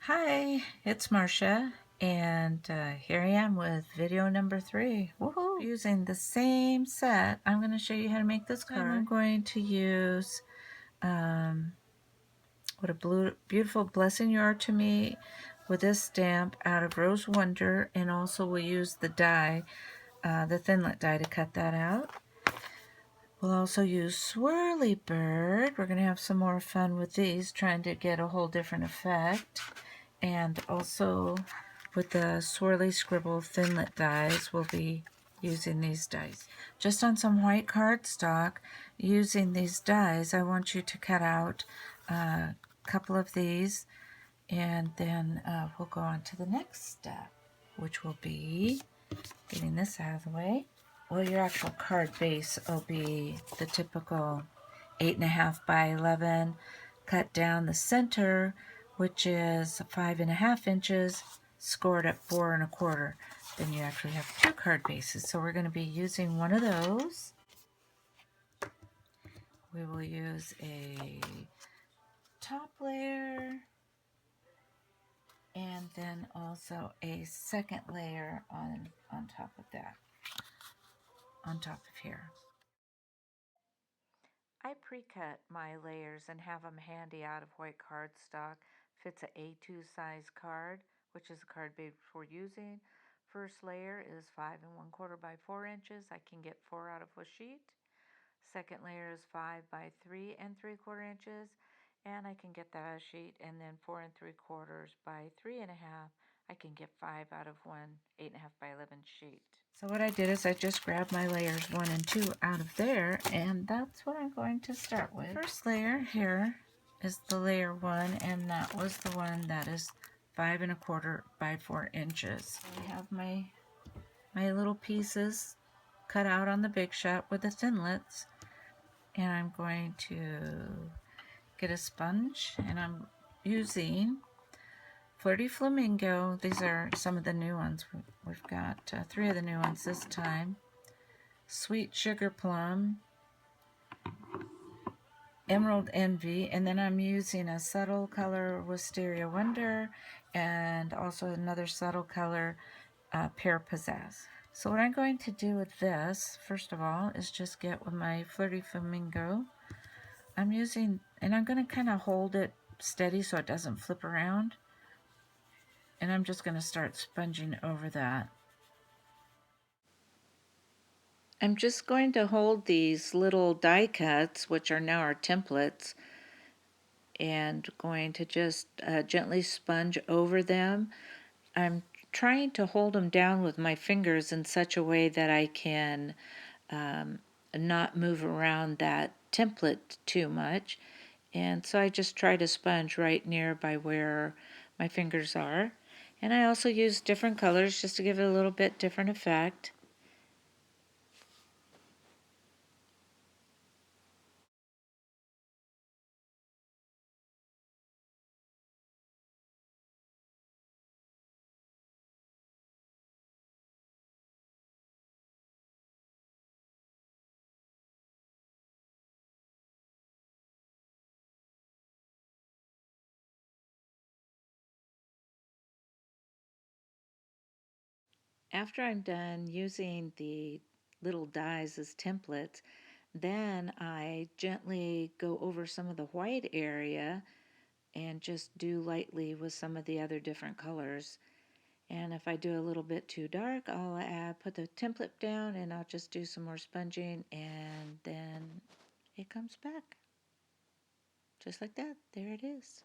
Hi, it's Marcia, and here I am with video number 3. Woohoo! Using the same set, I'm going to show you how to make this card. I'm going to use what a beautiful blessing you are to me with this stamp out of Rose Wonder, and also we'll use the die, the Thinlit die, to cut that out. We'll also use Swirly Bird. We're going to have some more fun with these, trying to get a whole different effect. And also with the Swirly Scribble Thinlit dies, we'll be using these dies. Just on some white cardstock, using these dies, I want you to cut out a couple of these, and then we'll go on to the next step, which will be getting this out of the way. Well, your actual card base will be the typical 8.5 by 11, cut down the center, which is 5.5 inches, scored at 4 1/4. Then you actually have 2 card bases. So we're going to be using one of those. We will use a top layer and then also a second layer on top of that, on top of here. I pre-cut my layers and have them handy out of white cardstock. Fits a A2 size card, which is the card made for using. First layer is 5 1/4 by 4 inches. I can get 4 out of a sheet. Second layer is 5 by 3 3/4 inches, and I can get that out of a sheet. And then 4 3/4 by 3.5. I can get 5 out of one 8.5 by 11 sheet. So what I did is I just grabbed my layers 1 and 2 out of there, and that's what I'm going to start with. First layer here is the layer 1, and that was the one that is 5 1/4 by 4 inches. I have my little pieces cut out on the Big Shot with the Thinlits, and I'm going to get a sponge, and I'm using Flirty Flamingo. These are some of the new ones. We've got 3 of the new ones this time. Sweet Sugar Plum, Emerald Envy, and then I'm using a subtle color, Wisteria Wonder, and also another subtle color, Pear Pizzazz. So what I'm going to do with this, first of all, is just get with my Flirty Flamingo. I'm using, and I'm going to kind of hold it steady so it doesn't flip around. And I'm just going to start sponging over that. I'm just going to hold these little die cuts, which are now our templates, and going to just gently sponge over them. I'm trying to hold them down with my fingers in such a way that I can not move around that template too much. And so I just try to sponge right near by where my fingers are. And I also use different colors just to give it a little bit different effect. After I'm done using the little dies as templates, then I gently go over some of the white area and just do lightly with some of the other different colors. And if I do a little bit too dark, I'll put the template down and I'll just do some more sponging, and then it comes back. Just like that. There it is.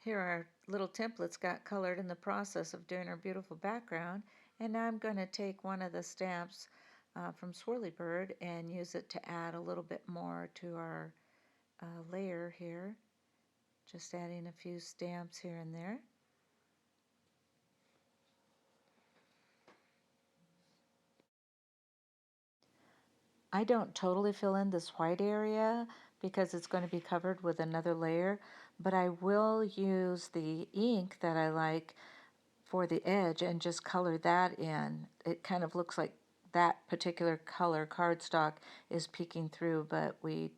Here our little templates got colored in the process of doing our beautiful background, and now I'm going to take one of the stamps from Swirly Bird and use it to add a little bit more to our layer here. Just adding a few stamps here and there. I don't totally fill in this white area because it's going to be covered with another layer, but I will use the ink that I like for the edge and just color that in. It kind of looks like that particular color cardstock is peeking through, but we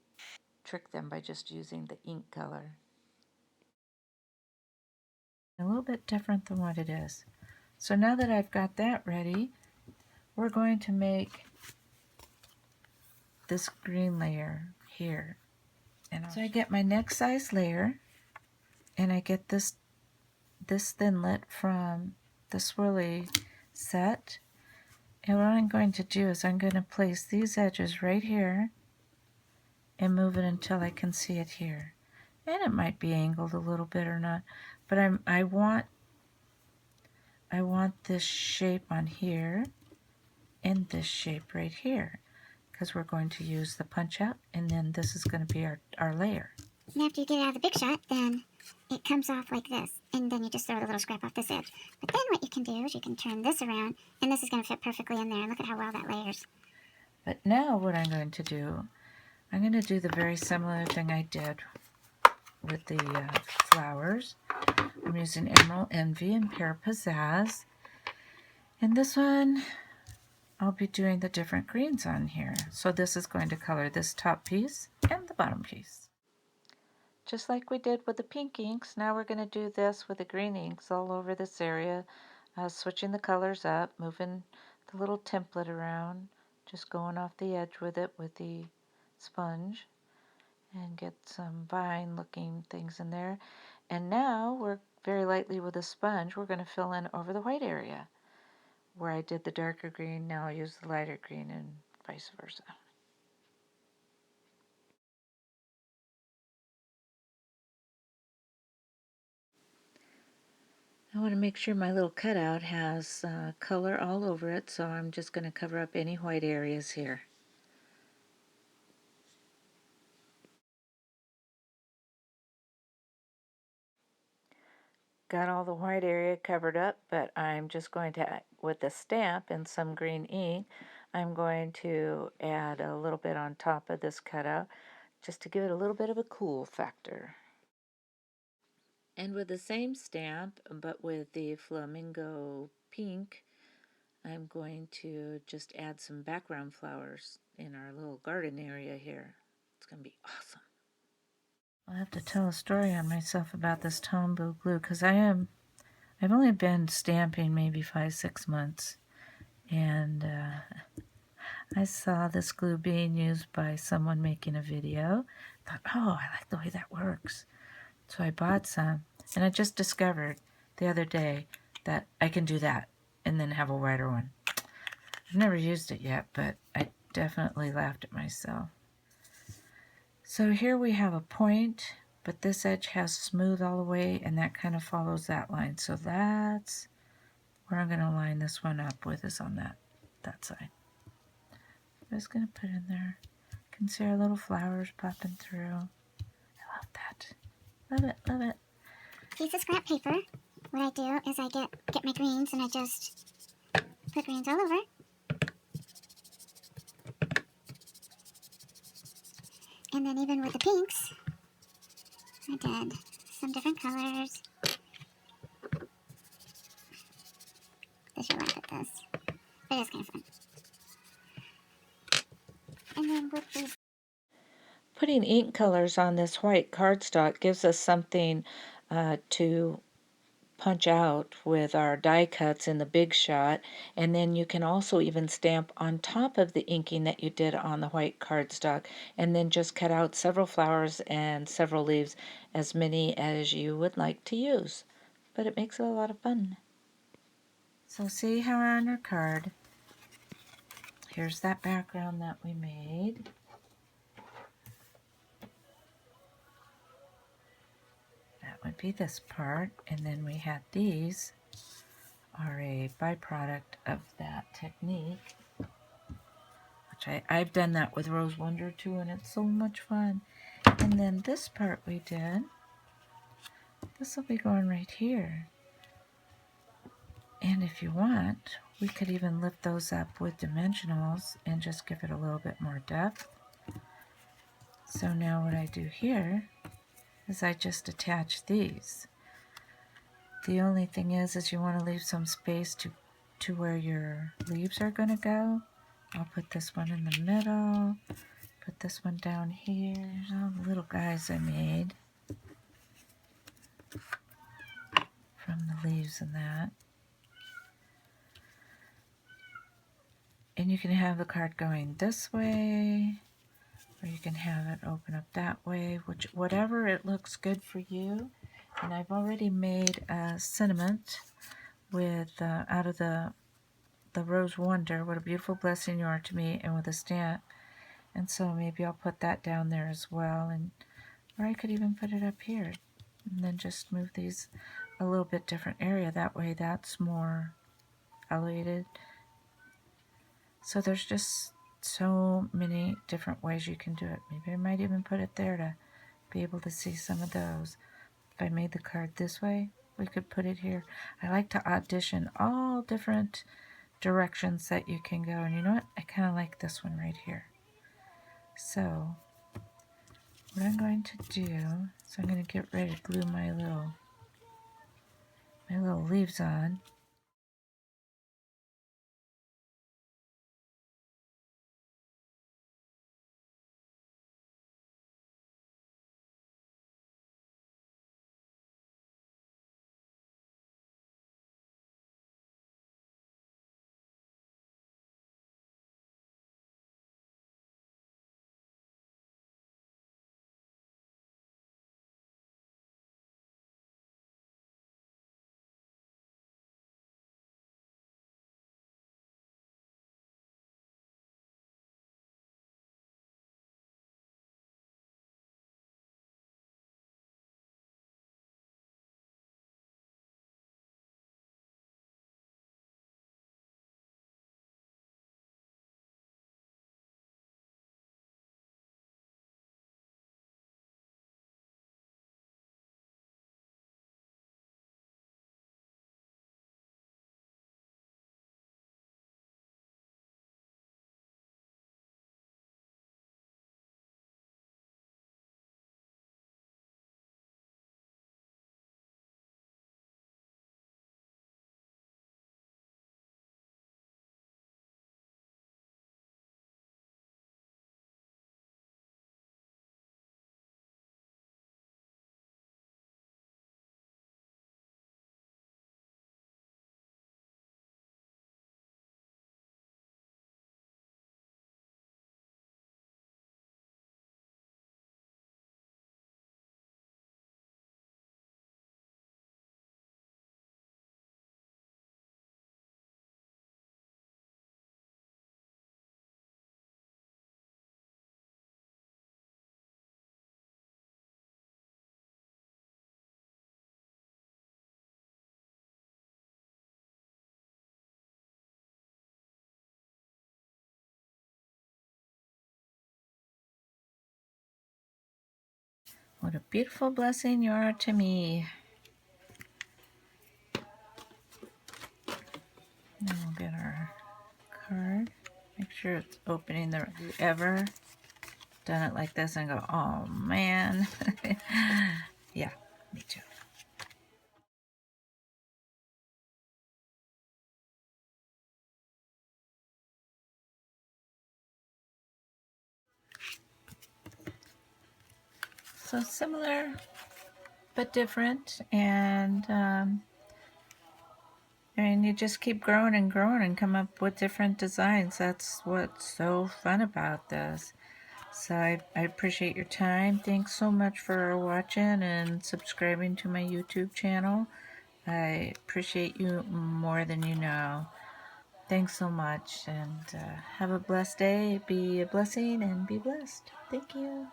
trick them by just using the ink color. A little bit different than what it is. So now that I've got that ready, we're going to make this green layer here. And so I get my next size layer, and I get this thinlet from the swirly set. And what I'm going to do is I'm going to place these edges right here and move it until I can see it here. And it might be angled a little bit or not, but I want this shape on here and this shape right here, because we're going to use the punch out, and then this is going to be our layer. And after you get it out of the big shot, then it comes off like this, and then you just throw the little scrap off this edge. But then what you can do is you can turn this around, and this is going to fit perfectly in there. Look at how well that layers. But now what I'm going to do, I'm going to do the very similar thing I did with the flowers. I'm using Emerald Envy and Pear Pizzazz. And this one, I'll be doing the different greens on here. So this is going to color this top piece and the bottom piece. Just like we did with the pink inks, now we're going to do this with the green inks all over this area, switching the colors up, moving the little template around, just going off the edge with it with the sponge, and get some vine looking things in there. And now we're very lightly with a sponge, we're going to fill in over the white area. Where I did the darker green, now I'll use the lighter green and vice versa. I want to make sure my little cutout has color all over it, so I'm just going to cover up any white areas here. Got all the white area covered up, but I'm just going to, with the stamp and some green ink, I'm going to add a little bit on top of this cutout just to give it a little bit of a cool factor. And with the same stamp, but with the flamingo pink, I'm going to just add some background flowers in our little garden area here. It's going to be awesome. I'll have to tell a story on myself about this Tombow glue, because I've only been stamping maybe 5-6 months, and I saw this glue being used by someone making a video. Thought, oh, I like the way that works. So I bought some, and I just discovered the other day that I can do that and then have a wider one. I've never used it yet, but I definitely laughed at myself. So here we have a point, but this edge has smooth all the way, and that kind of follows that line. So that's where I'm going to line this one up with, is on that side. I'm just going to put in there. You can see our little flowers popping through. I love that. Love it, love it. Piece of scrap paper. What I do is I get my greens, and I just put greens all over. And then even with the pinks, I did some different colors. This you'll laugh at this. But it is kind of fun. And then with these, Putting ink colors on this white cardstock gives us something to punch out with our die cuts in the big shot, and then you can also even stamp on top of the inking that you did on the white cardstock, and then just cut out several flowers and several leaves, as many as you would like to use. But it makes it a lot of fun. So see how on our card, here's that background that we made. That would be this part, and then we had these are a byproduct of that technique, which I've done that with Rose Wonder too, and it's so much fun. And then this part we did, this will be going right here. And if you want, we could even lift those up with dimensionals and just give it a little bit more depth. So now what I do here is I just attach these. The only thing is you want to leave some space to where your leaves are going to go. I'll put this one in the middle, put this one down here. I'll little guys I made from the leaves and that. And you can have the card going this way, or you can have it open up that way, whatever it looks good for you. And I've already made a sentiment with out of the Rose Wonder, what a beautiful blessing you are to me, and with a stamp. And so maybe I'll put that down there as well, and or I could even put it up here, and then just move these a little bit different area. That way that's more elevated. So there's just so many different ways you can do it. Maybe I might even put it there to be able to see some of those. If I made the card this way, we could put it here. I like to audition all different directions that you can go. And you know what? I kind of like this one right here. So what I'm going to do is I'm going to get ready to glue my little leaves on. What a beautiful blessing you are to me. Then we'll get our card. Make sure it's opening the. Have you ever done it like this and go, oh man? Yeah, me too. So similar but different, and you just keep growing and growing and come up with different designs. That's what's so fun about this. So I appreciate your time. Thanks so much for watching and subscribing to my YouTube channel. I appreciate you more than you know. Thanks so much, and have a blessed day. Be a blessing and be blessed. Thank you.